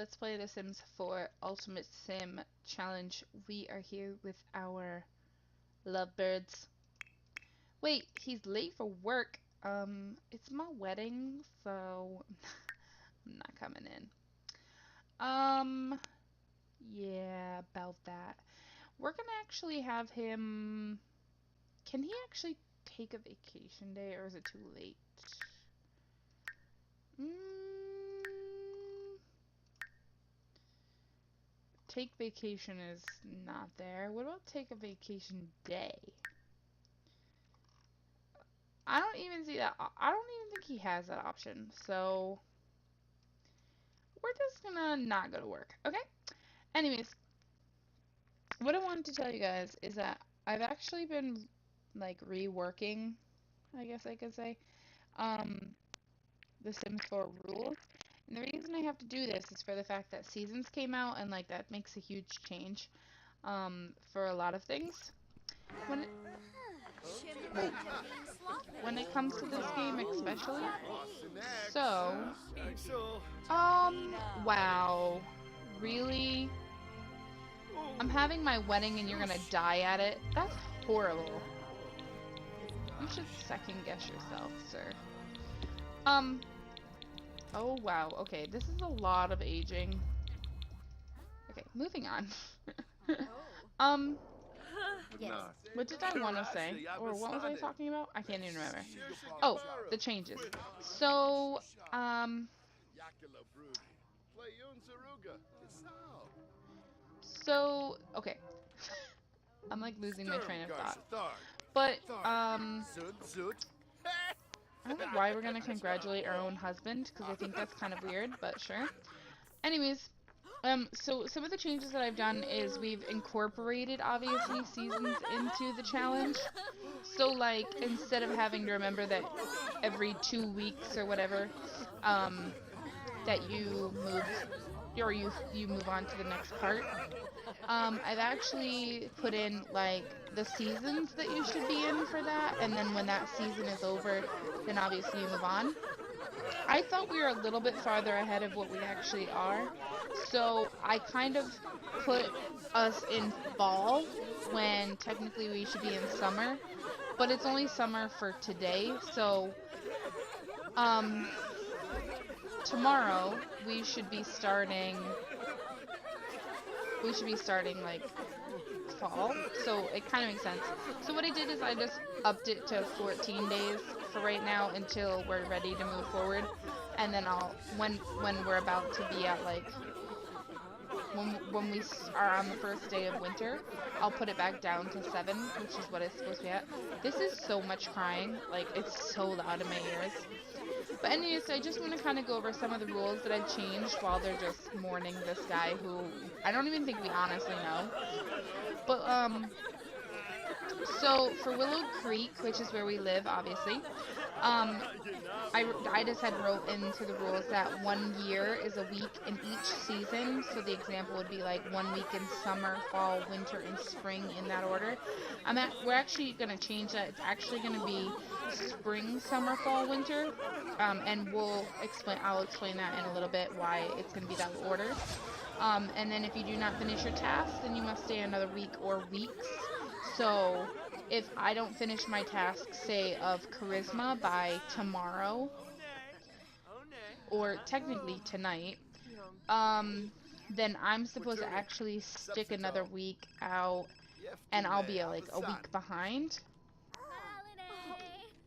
Let's play The Sims 4 Ultimate Sim Challenge. We are here with our lovebirds. Wait, he's late for work. It's my wedding, so I'm not coming in. Yeah, about that. We're gonna actually have him. Can he actually take a vacation day, or is it too late? Take vacation is not there. What about take a vacation day? I don't even see that. I don't even think he has that option. So we're just gonna not go to work. Okay? Anyways, what I wanted to tell you guys is that I've actually been like reworking, I guess I could say, um, the Sims 4 rules. And the reason I have to do this is for the fact that seasons came out and like that makes a huge change for a lot of things. When it, whoa, when it comes to this game especially. So, wow. Really? I'm having my wedding and you're gonna die at it? That's horrible. You should second guess yourself, sir. Oh wow, okay, this is a lot of aging. Okay, moving on. um, what did I want to say? Or what was I talking about? I can't even remember. Oh, the changes. So, okay. I'm like losing my train of thought. But, I don't know why we're gonna congratulate our own husband, because I think that's kind of weird, but sure. Anyways, so some of the changes that I've done is we've incorporated, obviously, seasons into the challenge. So, like, instead of having to remember that every 2 weeks or whatever, that you move, or you move on to the next part, I've actually put in, like, the seasons that you should be in for that, and then when that season is over, then obviously you move on. I thought we were a little bit farther ahead of what we actually are, so I kind of put us in fall when technically we should be in summer, but it's only summer for today, so um, tomorrow we should be starting like fall, so it kind of makes sense. So what I did is I just upped it to 14 days for right now until we're ready to move forward, and then when we're about to be at like when we are on the first day of winter, I'll put it back down to 7, which is what it's supposed to be at. This is so much crying, like it's so loud in my ears. But anyways, I just want to kind of go over some of the rules that I've changed while they're just mourning this guy who I don't even think we honestly know. But so for Willow Creek, which is where we live, obviously, I just had wrote into the rules that 1 year is a week in each season. So the example would be like 1 week in summer, fall, winter, and spring in that order. We're actually gonna change that. It's actually gonna be spring, summer, fall, winter, and I'll explain that in a little bit why it's gonna be that order. And then if you do not finish your task, then you must stay another week or weeks. So if I don't finish my task, say, of charisma by tomorrow, or technically tonight, then I'm supposed to actually stick another week out, and I'll be like a week behind.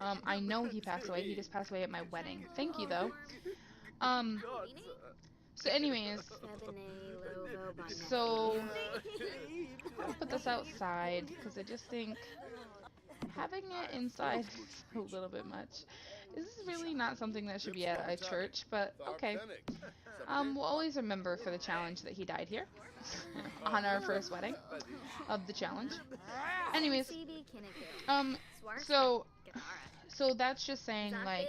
I know he passed away. He just passed away at my wedding. Thank you, though. Um, so anyways, so I'll put this outside because I just think having it inside is a little bit much. This is really not something that should be at a church, but okay. We'll always remember for the challenge that he died here on our first wedding of the challenge. Anyways, um, so that's just saying, like,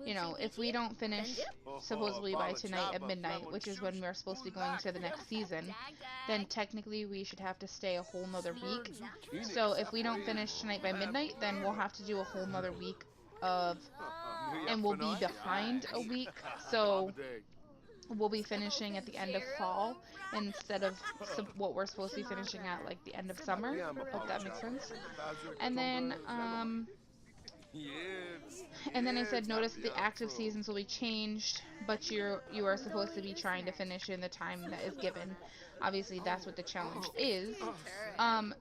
you know, if we don't finish supposedly by tonight at midnight, which is when we're supposed to be going to the next season, then technically we should have to stay a whole nother week. So if we don't finish tonight by midnight, then we'll have to do a whole nother week of, and we'll be behind a week. So we'll be finishing at the end of fall instead of what we're supposed to be finishing at like the end of summer. Hope that makes sense. And then I said, notice that the active seasons will be changed, but you are supposed to be trying to finish in the time that is given. Obviously, that's what the challenge is.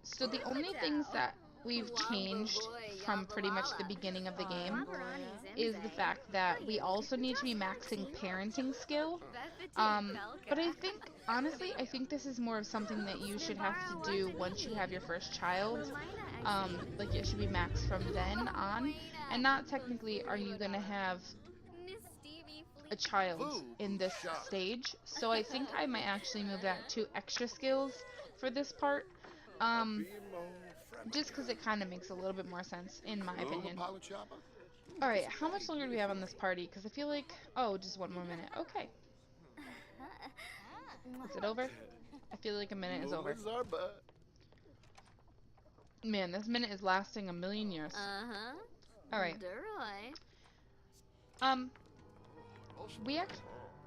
So the only things that we've changed from pretty much the beginning of the game is the fact that we also need to be maxing parenting skill. But I think, honestly, I think this is more of something that you should have to do once you have your first child. Like it should be maxed from then on, and not technically are you gonna have a child in this stage. So I think I might actually move that to extra skills for this part. Just because it kind of makes a little bit more sense, in my opinion. Alright, how much longer do we have on this party? Because I feel like... Oh, just one more minute. Okay. Is it over? I feel like a minute is over. Man, this minute is lasting a million years. Alright. We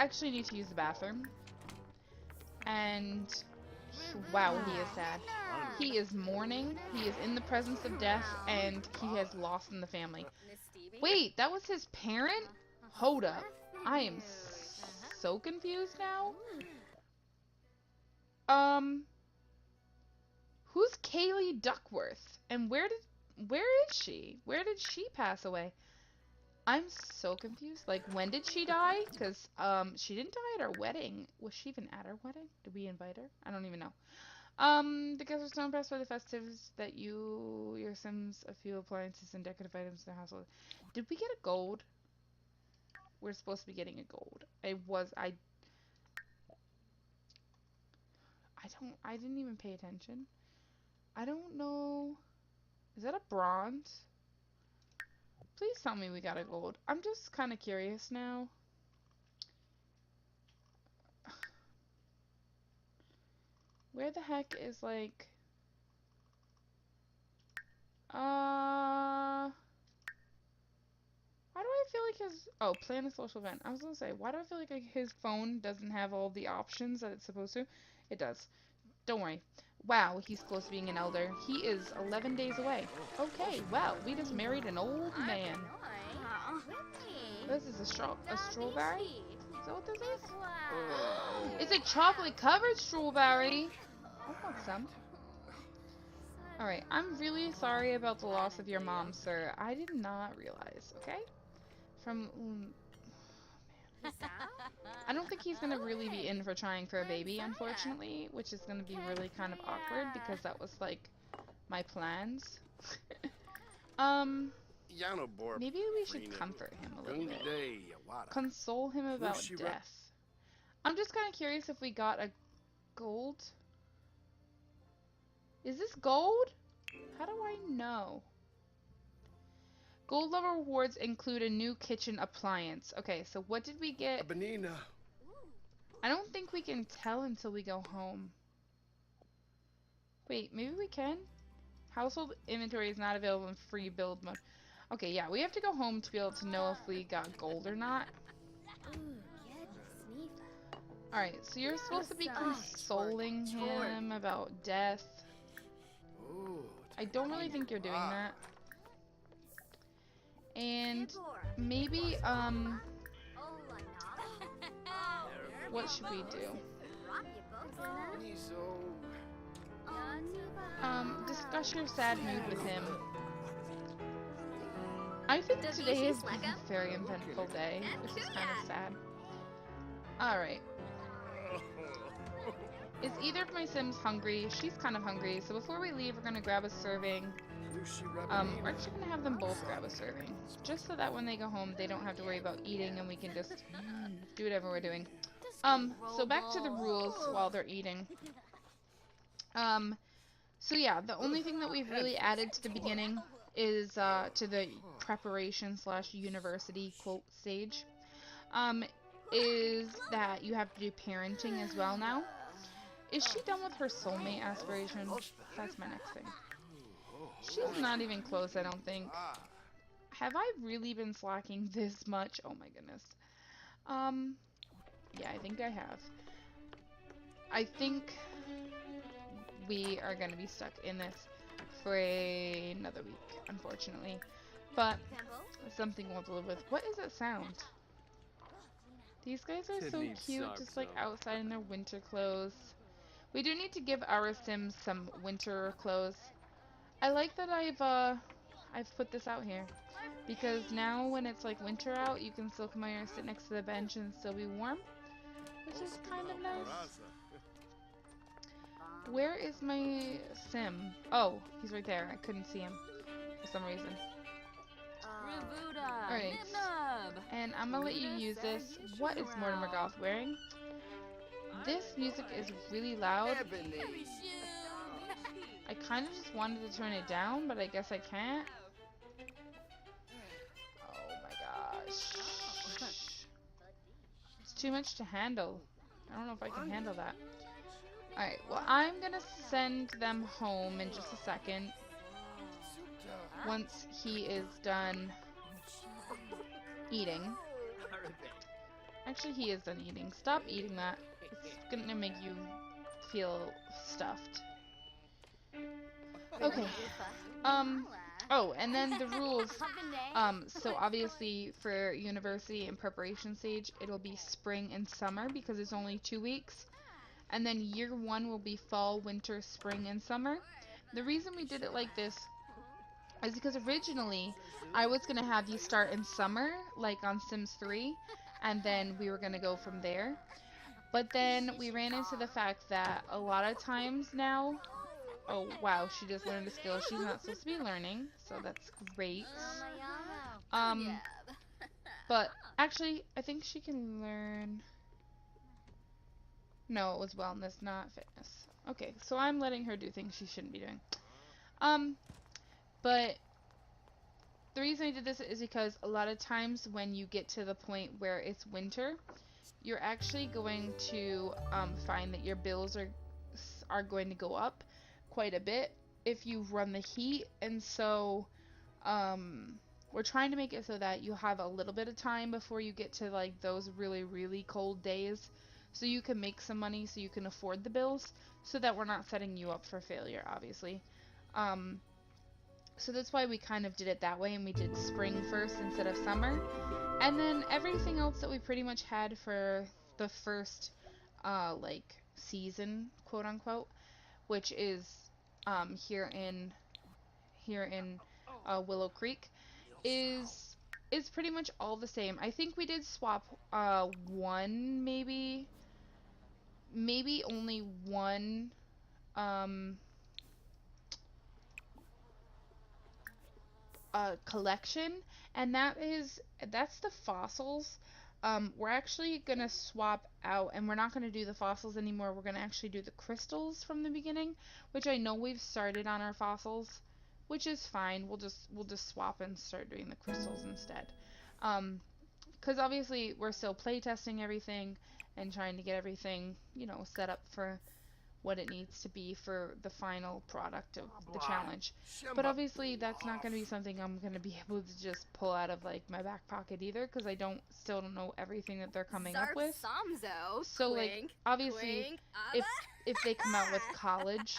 actually need to use the bathroom. And... Wow, he is sad. He is mourning, he is in the presence of death, and he has lost in the family. Wait, that was his parent? Hold up. I am so confused now. Who's Kaylee Duckworth? And where is she? Where did she pass away? I'm so confused. Like, when did she die? Because, she didn't die at our wedding. Was she even at our wedding? Did we invite her? I don't even know. The guests are so impressed by the festivities that your Sims, a few appliances and decorative items in their household. Did we get a gold? We're supposed to be getting a gold. I didn't even pay attention. I don't know. Is that a bronze? Please tell me we got a gold. I'm just kind of curious now. Where the heck is, like... Why do I feel like his... Oh, plan a social event. I was gonna say, why do I feel like his phone doesn't have all the options that it's supposed to? It does. Don't worry. Wow, he's close to being an elder. He is 11 days away. Okay, wow, we just married an old man. This is a strawberry? Is that what this is? It's a chocolate covered strawberry. I want some. Alright, I'm really sorry about the loss of your mom, sir. I did not realize, okay? I don't think he's gonna really be in for trying for a baby, unfortunately, which is gonna be really kind of awkward because that was, like, my plans. Maybe we should comfort him a little bit. Console him about death. I'm just kind of curious if we got a gold. Is this gold? How do I know? Gold level rewards include a new kitchen appliance. Okay, so what did we get? I don't think we can tell until we go home. Wait, maybe we can? Household inventory is not available in free build mode. Okay, yeah, we have to go home to be able to know if we got gold or not. Alright, so you're supposed to be consoling him about death. I don't really think you're doing that. And maybe, what should we do? Discuss your sad mood with him. I think today has been a very eventful day, which is kind of sad. Alright. Is either of my Sims hungry? She's kind of hungry, so before we leave, we're gonna grab a serving. We're actually gonna have them both grab a serving, just so that when they go home, they don't have to worry about eating, and we can just do whatever we're doing. So back to the rules while they're eating. So yeah, the only thing that we've really added to the beginning is, to the preparation / university quote stage, is that you have to do parenting as well now. Is she done with her soulmate aspiration? That's my next thing. She's not even close, I don't think. Have I really been slacking this much? Oh my goodness. Yeah, I think I have. I think we are going to be stuck in this for another week, unfortunately. But something we'll have to live with. What is that sound? These guys are so cute, just like outside in their winter clothes. We do need to give our Sims some winter clothes. I like that I've put this out here because now when it's like winter out, you can still come out here and sit next to the bench and still be warm, which is kind of nice. Where is my Sim? Oh, he's right there. I couldn't see him for some reason. Alright, and I'm gonna let you use this. What is Mortimer Goth wearing? This music is really loud. I kind of just wanted to turn it down, but I guess I can't. Oh my gosh. It's too much to handle. I don't know if I can handle that. Alright, well, I'm gonna send them home in just a second. Once he is done eating. Actually, he is done eating. Stop eating that. It's gonna make you feel stuffed. Okay. Oh, and then the rules. So obviously for university and preparation stage, it'll be spring and summer because it's only 2 weeks. And then year 1 will be fall, winter, spring, and summer. The reason we did it like this is because originally I was going to have you start in summer, like on Sims 3, and then we were going to go from there. But then we ran into the fact that a lot of times now, oh wow, she just learned a skill she's not supposed to be learning, so that's great. But actually, I think she can learn. No, it was wellness, not fitness. Okay, so I'm letting her do things she shouldn't be doing. But the reason I did this is because a lot of times when you get to the point where it's winter, you're actually going to find that your bills are going to go up quite a bit if you run the heat, and so we're trying to make it so that you have a little bit of time before you get to like those really, really cold days, so you can make some money so you can afford the bills, so that we're not setting you up for failure, obviously. So that's why we kind of did it that way, and we did spring first instead of summer. And then everything else that we pretty much had for the first like season, quote unquote, which is here in Willow Creek, is pretty much all the same. I think we did swap one, maybe only one collection, and that's the fossils. We're actually gonna swap out, and we're not gonna do the fossils anymore. We're gonna actually do the crystals from the beginning, which I know we've started on our fossils, which is fine. We'll just swap and start doing the crystals instead. Because obviously we're still playtesting everything and trying to get everything, set up for what it needs to be for the final product of the challenge. But obviously that's not going to be something I'm going to be able to just pull out of like my back pocket either, because I still don't know everything that they're coming up with. So like obviously if they come out with college,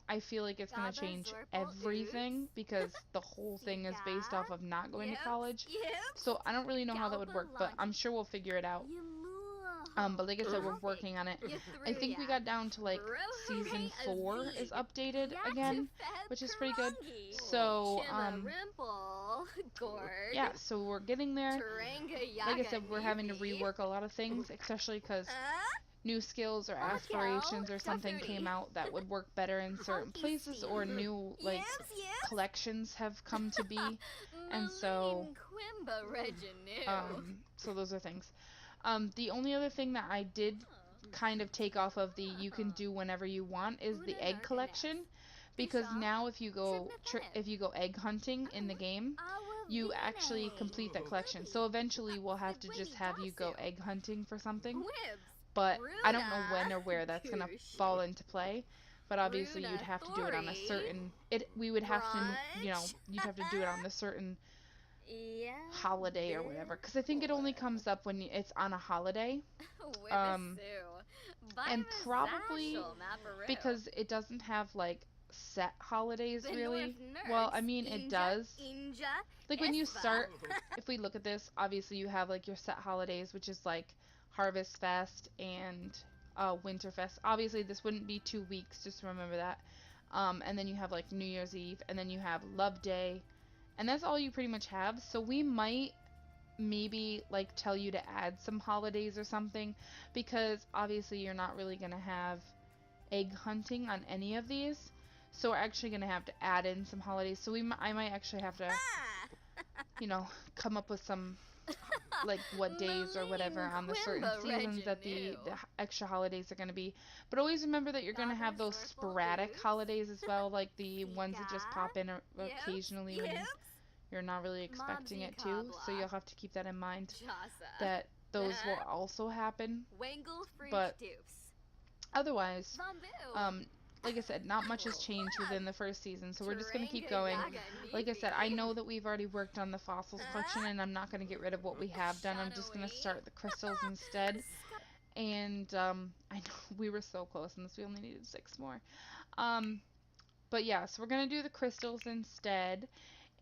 I feel like it's going to change everything, because the whole thing is based off of not going to college. So I don't really know how that would work, but I'm sure we'll figure it out. But like I said, we're working on it. I think we got down to like season 4 is updated again, which is pretty good. So, yeah, so we're getting there. Like I said, we're having to rework a lot of things, especially because new skills or aspirations or something came out that would work better in certain places, or new like collections have come to be, and so so those are things. The only other thing that I did kind of take off of the you can do whenever you want is the egg collection, because now if you go egg hunting in the game, you actually complete that collection. So eventually we'll have to just have you go egg hunting for something, but I don't know when or where that's gonna fall into play. But obviously you'd have to do it on a certain you'd have to do it on a certain Yeah, holiday or whatever, because I think it only boy. comes up when it's on a holiday. Um, Wibisu. and probably Bimazashal Maparu. because it doesn't have like set holidays Benorf really. Well, I Nerds. mean, it Inja. does. Inja. Like when you Isva. start, if we look at this, obviously you have like your set holidays, which is like Harvest Fest and Winterfest. Obviously, this wouldn't be 2 weeks, just remember that. And then you have like New Year's Eve, and then you have Love Day, and that's all you pretty much have. So we might maybe like tell you to add some holidays or something, because obviously you're not really gonna have egg hunting on any of these. So we're actually gonna have to add in some holidays. So I might actually have to, come up with some like what days or whatever Maline on the certain Quimba seasons that the Reginu. extra holidays are going to be. But always remember that you're going to have Dogger those Slurple sporadic Oops. holidays as well, like the ones that just Pika. pop in Yips. occasionally when Yips. you're not really expecting Mobsy it to. So Cobbla. you'll have to keep that in mind Jasa. that those will also happen. Wangle Freak But Dupes. otherwise, Vambu. um, like I said, not much has changed within the first season, so we're just gonna keep Taranga going. Yaga Like I said, I Nifi. know that we've already worked on the fossils collection, and I'm not gonna get rid of what we have done. I'm just gonna Shadowing. start the crystals instead. And I know we were so close in this. We only needed 6 more. Um, but yeah, so we're gonna do the crystals instead.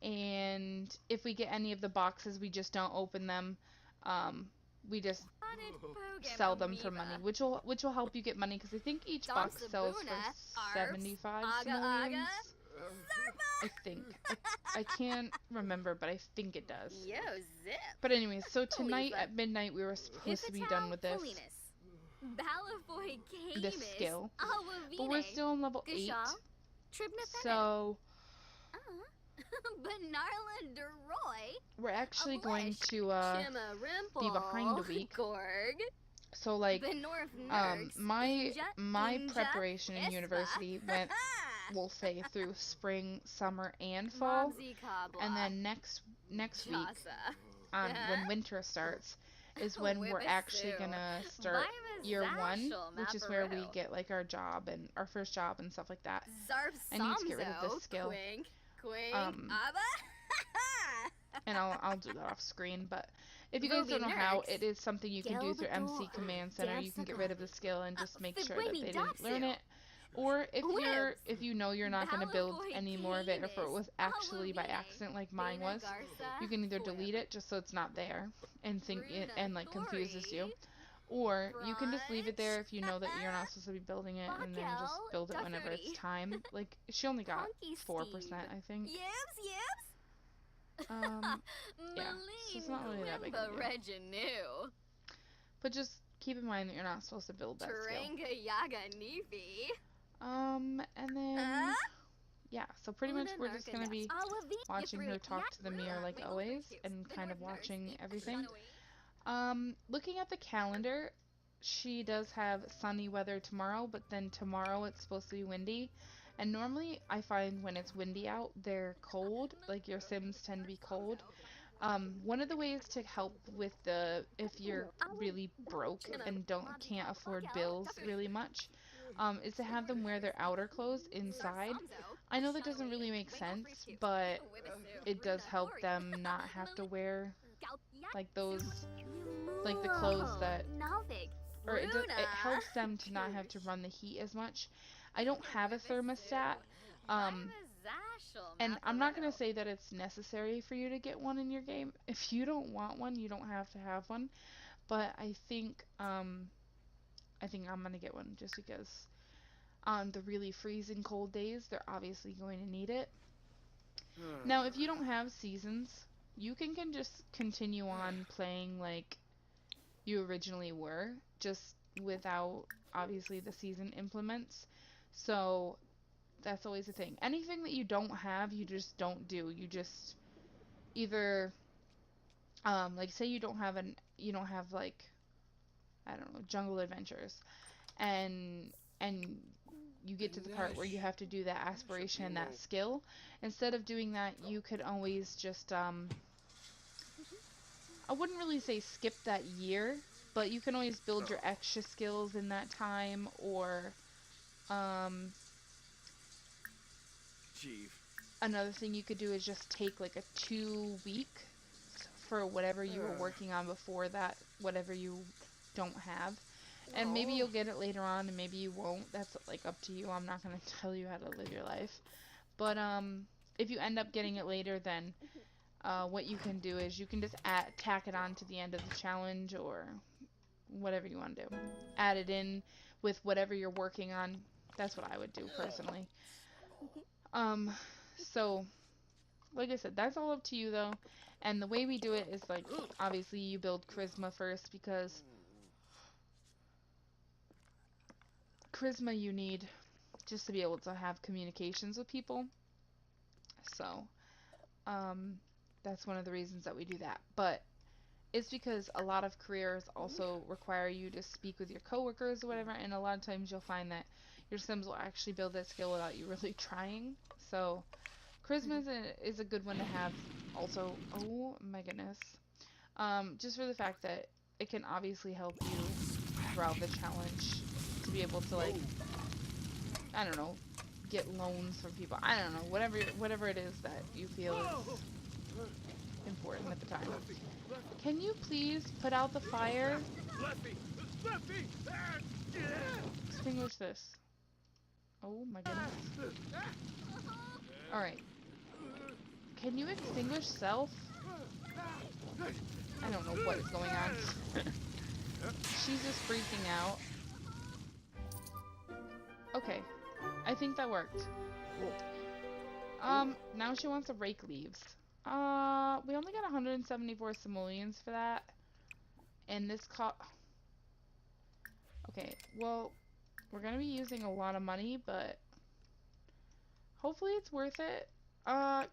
And if we get any of the boxes, we just don't open them. Um, we just Planet sell Pogam them for money, Amoeba. which will help you get money because I think each box sells for Donsabuna. Arfs. 75 Aga Aga. simoleons. I Zarpa. think. I can't remember, but I think it does. Yo, zip. But anyways, so tonight Khalifa. at midnight we were supposed to be done Ifitao with this Balafoy this Camus. skill, Awavine. but we're still on level 8. Gashal. Tribnafenin. So Benarla Deroy. we're actually going Ablish. to Shimma Rimple. be behind a week. Gorg. So like Benorf Nerds. my Inja, preparation in Ispa. university went, we'll say, through spring, summer, and fall. Mobsy Cobbla. And then next week, Jasa. when winter starts, is when we're actually Whippasu. gonna start year 1, Vimazashal which is where we Maparu. get like our job and our first job and stuff like that. Zarp I need to get rid of Samzo. this skill. Quink. Quink. Um, Abba. And I'll do that off screen. But if you guys don't know how, it is something you can do through MC Command Center. You can get rid of the skill and just make sure that they didn't learn it. Or if you know you're not going to build any more of it, or if it was actually by accident like mine was, you can either delete it just so it's not there and think it and like confuses you, or you can just leave it there if you know that you're not supposed to be building it, and then just build it whenever it's time. Like she only got 4%, I think. Yips. Yeah, so it's not really that big of a deal. Reginu. But just keep in mind that you're not supposed to build that skill. Taranga Yaga Nifi. And then yeah, so pretty much we're just gonna be watching her talk to the mirror like always, and kind of watching everything. Looking at the calendar, she does have sunny weather tomorrow, but then tomorrow it's supposed to be windy. And normally I find when it's windy out, they're cold. Like your Sims tend to be cold. One of the ways to help with if you're really broke and can't afford bills really much, is to have them wear their outer clothes inside. I know that doesn't really make sense, but it does help them not have to wear like those, like the clothes that, or it helps them to not have to run the heat as much. I don't have a thermostat, and I'm not going to say that it's necessary for you to get one in your game. If you don't want one, you don't have to have one, but I think I'm going to get one just because on the really freezing cold days, they're obviously going to need it. Now, if you don't have seasons, you can just continue on playing like you originally were, just without obviously the season implements. So that's always a thing. Anything that you don't have, you just don't do. You just either like say you don't have like, I don't know, jungle adventures, and you get to the part where you have to do that aspiration and that skill. Instead of doing that, you could always just I wouldn't really say skip that year, but you can always build your extra skills in that time, or Chief. Another thing you could do is just take like a 2 week for whatever you were working on before that, whatever you don't have. And maybe you'll get it later on and maybe you won't. That's like up to you. I'm not going to tell you how to live your life. But if you end up getting it later, then what you can do is you can just tack it on to the end of the challenge or whatever you want to do. Add it in with whatever you're working on. That's what I would do personally. Um, so like I said, that's all up to you though. And the way we do it is like obviously you build charisma first because charisma you need just to be able to have communications with people. So, um, that's one of the reasons that we do that. But it's because a lot of careers also require you to speak with your coworkers or whatever, and a lot of times you'll find that your Sims will actually build that skill without you really trying. So, charisma is a good one to have also. Oh my goodness. Just for the fact that it can obviously help you throughout the challenge to be able to like, I don't know, get loans from people. I don't know, whatever it is that you feel is important at the time. Can you please put out the fire? Extinguish this. Oh my goodness. Alright. Can you extinguish self? I don't know what is going on. She's just freaking out. Okay. I think that worked. Now she wants to rake leaves. We only got 174 simoleons for that. And this Okay, well, we're gonna be using a lot of money, but hopefully it's worth it.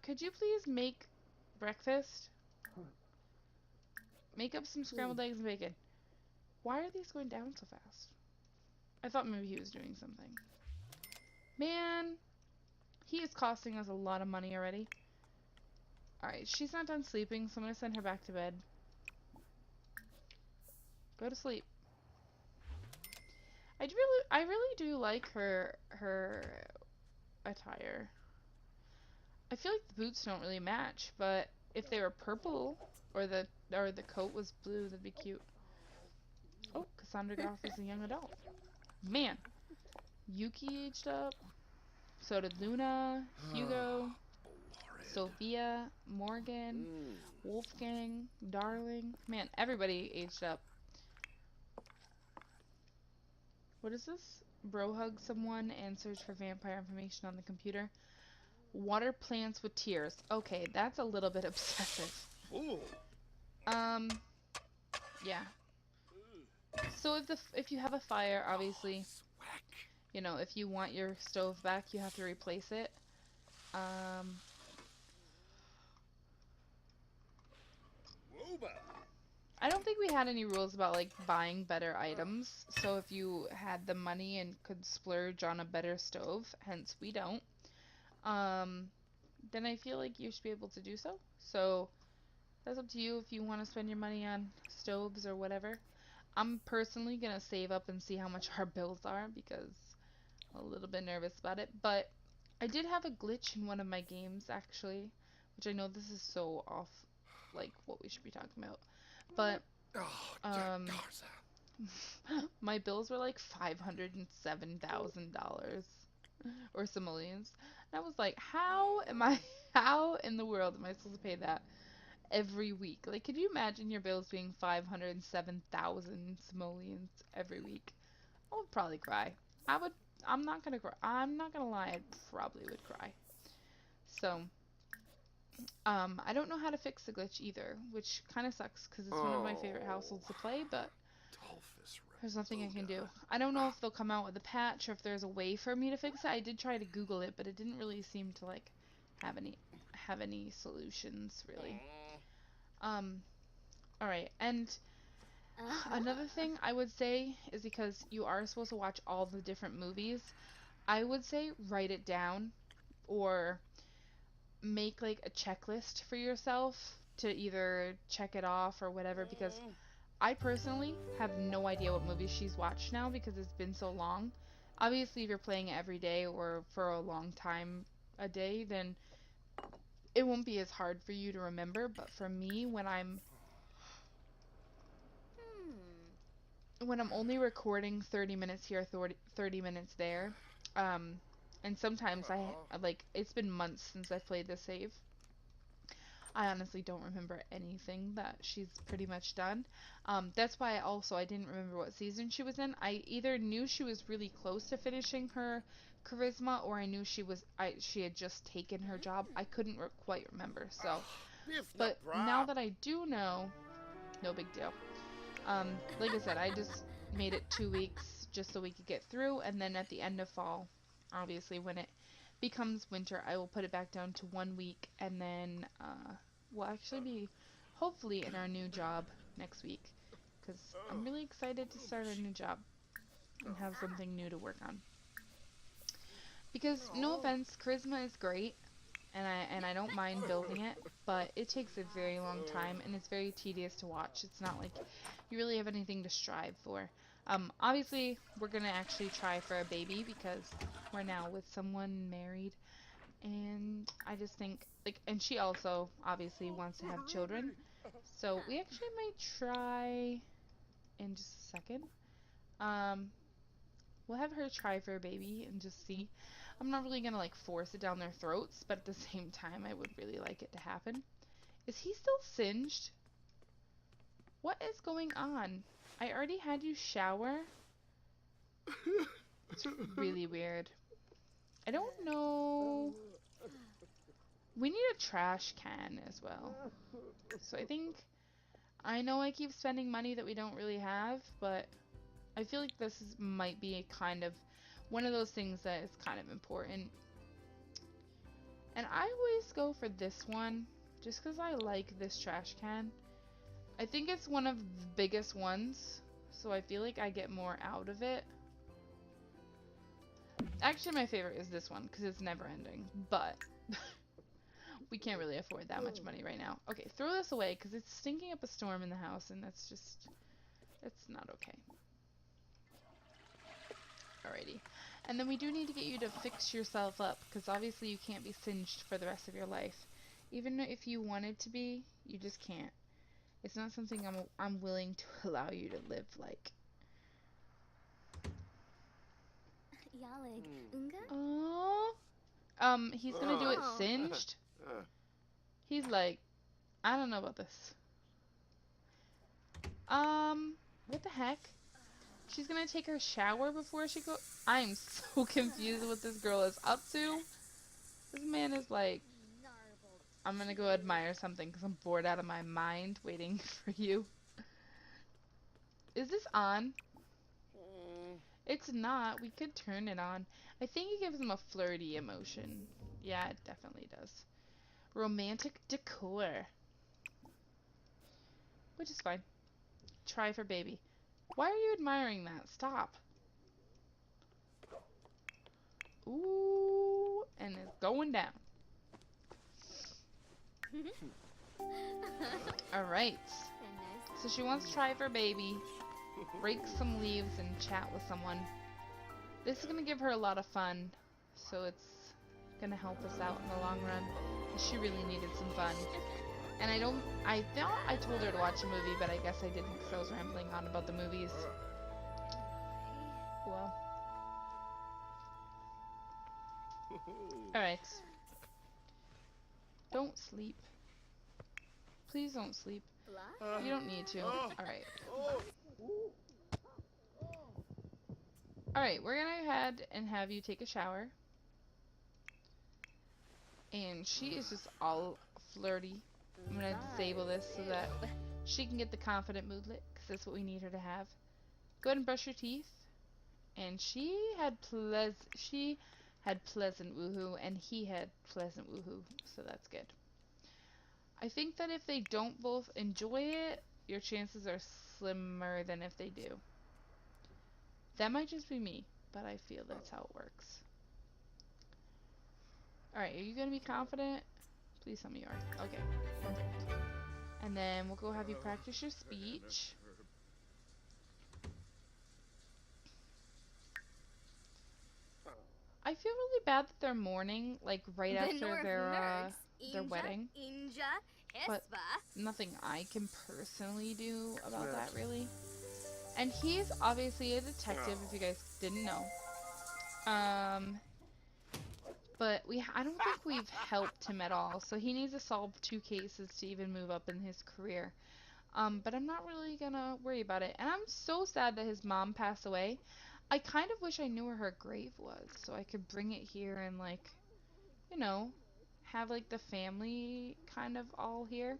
Could you please make breakfast? Make up some scrambled eggs and bacon. Why are these going down so fast? I thought maybe he was doing something. Man, he is costing us a lot of money already. Alright, she's not done sleeping, so I'm gonna send her back to bed. Go to sleep. I really do like her attire. I feel like the boots don't really match, but if they were purple or the coat was blue, that'd be cute. Oh, Cassandra Goff is a young adult. Man, Yuki aged up. So did Luna, Hugo, Sophia, Morgan, Wolfgang, Darling. Man, everybody aged up. What is this? Bro hug someone and search for vampire information on the computer. Water plants with tears. Okay, that's a little bit obsessive. Yeah. So if you have a fire, obviously, you know, if you want your stove back, you have to replace it. I don't think we had any rules about like buying better items. So if you had the money and could splurge on a better stove, hence we don't, then I feel like you should be able to do so. So that's up to you if you want to spend your money on stoves or whatever. I'm personally gonna save up and see how much our bills are because I'm a little bit nervous about it. But I did have a glitch in one of my games actually, which I know this is so off like what we should be talking about. But my bills were like $507,000 or simoleons. And I was like, how in the world am I supposed to pay that every week? Like, could you imagine your bills being 507,000 simoleons every week? I would probably cry. I'm not gonna cry. I'm not gonna lie, I probably would cry. So, I don't know how to fix the glitch either, which kind of sucks because it's one of my favorite households to play, but there's nothing I can do. I don't know if they'll come out with a patch or if there's a way for me to fix it. I did try to Google it, but it didn't really seem to like have any solutions really. All right. And another thing I would say is because you are supposed to watch all the different movies, I would say write it down or make like a checklist for yourself to either check it off or whatever because I personally have no idea what movies she's watched now because it's been so long. Obviously, if you're playing it every day or for a long time a day, then it won't be as hard for you to remember, but for me, Hmm. when I'm only recording 30 minutes here, 30 minutes there, um, and sometimes like, it's been months since I've played this save. I honestly don't remember anything that she's pretty much done. That's why I didn't remember what season she was in. I either knew she was really close to finishing her charisma, or I knew she had just taken her job. I couldn't quite remember. So, but now that I do know, no big deal. Like I said, I just made it 2 weeks just so we could get through, and then at the end of fall, obviously when it becomes winter, I will put it back down to 1 week, and then we'll actually be hopefully in our new job next week, because I'm really excited to start our new job and have something new to work on. Because no offense, charisma is great, and I don't mind building it, but it takes a very long time and it's very tedious to watch. It's not like you really have anything to strive for. Obviously, we're gonna actually try for a baby because we're now with someone married, and I just think like, and she also obviously wants to have children, so we actually might try in just a second. Um, we'll have her try for a baby and just see. I'm not really gonna like force it down their throats, but at the same time, I would really like it to happen. Is he still singed? What is going on? I already had you shower. It's really weird. I don't know. We need a trash can as well. So I know I keep spending money that we don't really have, but I feel like might be a kind of one of those things that is kind of important. And I always go for this one just because I like this trash can. I think it's one of the biggest ones, so I feel like I get more out of it. Actually, my favorite is this one because it's never ending, but we can't really afford that much money right now. Okay, throw this away because it's stinking up a storm in the house, and that's not okay. Alrighty. And then we do need to get you to fix yourself up because obviously you can't be singed for the rest of your life. Even if you wanted to be, you just can't. It's not something I'm willing to allow you to live like. Yalig. Unga? Oh. He's gonna do it Oh. singed. He's like, I don't know about this. What the heck? She's gonna take her shower before she goes. I am so confused what this girl is up to. This man is like, I'm gonna go admire something because I'm bored out of my mind waiting for you. Is this on? It's not. We could turn it on. I think it gives him a flirty emotion. Yeah, it definitely does. Romantic decor. Which is fine. Try for baby. Why are you admiring that? Stop. Ooh, and it's going down. Alright. So she wants to try for baby, rake some leaves, and chat with someone. This is going to give her a lot of fun, so it's going to help us out in the long run. She really needed some fun. And I thought I told her to watch a movie, but I guess I didn't because I was rambling on about the movies. Well. Alright. Don't sleep. Please don't sleep. You don't need to. Alright. Alright, we're gonna go ahead and have you take a shower. And she is just all flirty. I'm gonna disable this so that she can get the confident moodlet, because that's what we need her to have. Go ahead and brush your teeth. And she had pleasant woohoo, and he had pleasant woohoo, so that's good. I think that if they don't both enjoy it, your chances are slimmer than if they do. That might just be me, but I feel that's how it works. Alright, are you gonna be confident? Please tell me you are. Okay, perfect. And then we'll go have you practice your speech. I feel really bad that they're mourning, like right The after North their Nerds. their Inja, wedding, Inja, but Hespa. nothing I can personally do about that really. And he's obviously a detective, if you guys didn't know. Um, but I don't think we've helped him at all. So he needs to solve 2 cases to even move up in his career. But I'm not really gonna worry about it. And I'm so sad that his mom passed away. I kind of wish I knew where her grave was so I could bring it here and like, you know, have like the family kind of all here.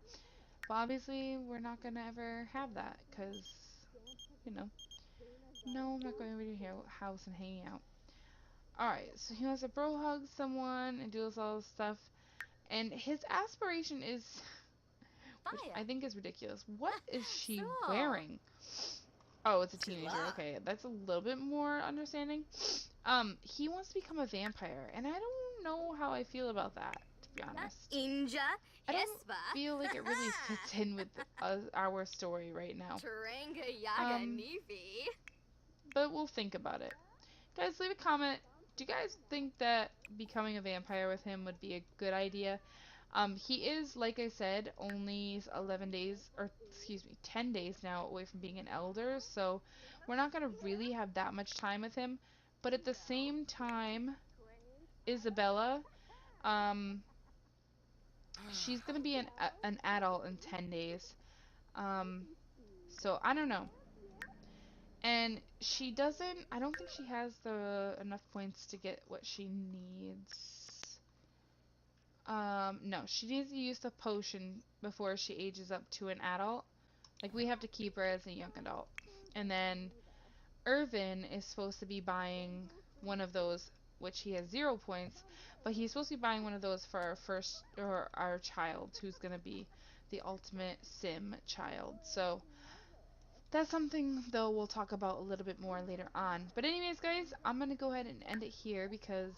But obviously, we're not gonna ever have that because, you know, no, I'm not going over to your house and hanging out. Alright, so he wants to bro hug someone and do this all this stuff. And his aspiration is, which Fire. I think is ridiculous. What is she So. wearing? Oh, it's a teenager. Sila. Okay, that's a little bit more understanding. He wants to become a vampire, and I don't know how I feel about that, to be honest. Inja, I don't Hespa. feel like it really fits in with our story right now. Taranga Yaga Um, Nifi. but we'll think about it. Guys, leave a comment. Do you guys think that becoming a vampire with him would be a good idea? He is, like I said, only 11 days, or excuse me, 10 days now away from being an elder, so we're not going to really have that much time with him. But at the same time, Isabella, um, she's going to be an adult in 10 days. Um, so I don't know. And I don't think she has the enough points to get what she needs. No, she needs to use the potion before she ages up to an adult. Like, we have to keep her as a young adult. And then Irvin is supposed to be buying one of those, which he has 0 points, but he's supposed to be buying one of those for our first, or our child, who's going to be the ultimate sim child. So, that's something, though, we'll talk about a little bit more later on. But anyways, guys, I'm going to go ahead and end it here because,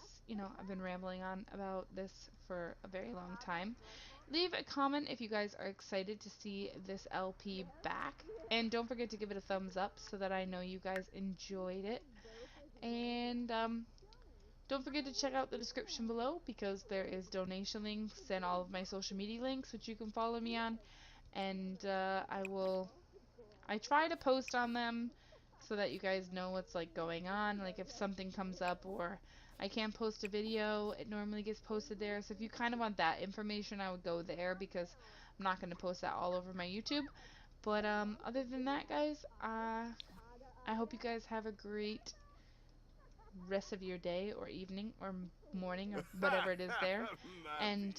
I've been rambling on about this for a very long time. Leave a comment if you guys are excited to see this LP back. And don't forget to give it a thumbs up so that I know you guys enjoyed it. And don't forget to check out the description below because there is donation links and all of my social media links which you can follow me on. And I try to post on them so that you guys know what's like going on. Like if something comes up or I can't post a video, it normally gets posted there. So if you kind of want that information, I would go there because I'm not going to post that all over my YouTube. But other than that, guys, I hope you guys have a great rest of your day or evening or morning or whatever it is there. And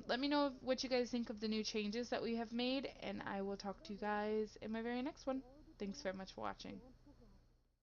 let me know what you guys think of the new changes that we have made, and I will talk to you guys in my very next one. Thanks very much for watching.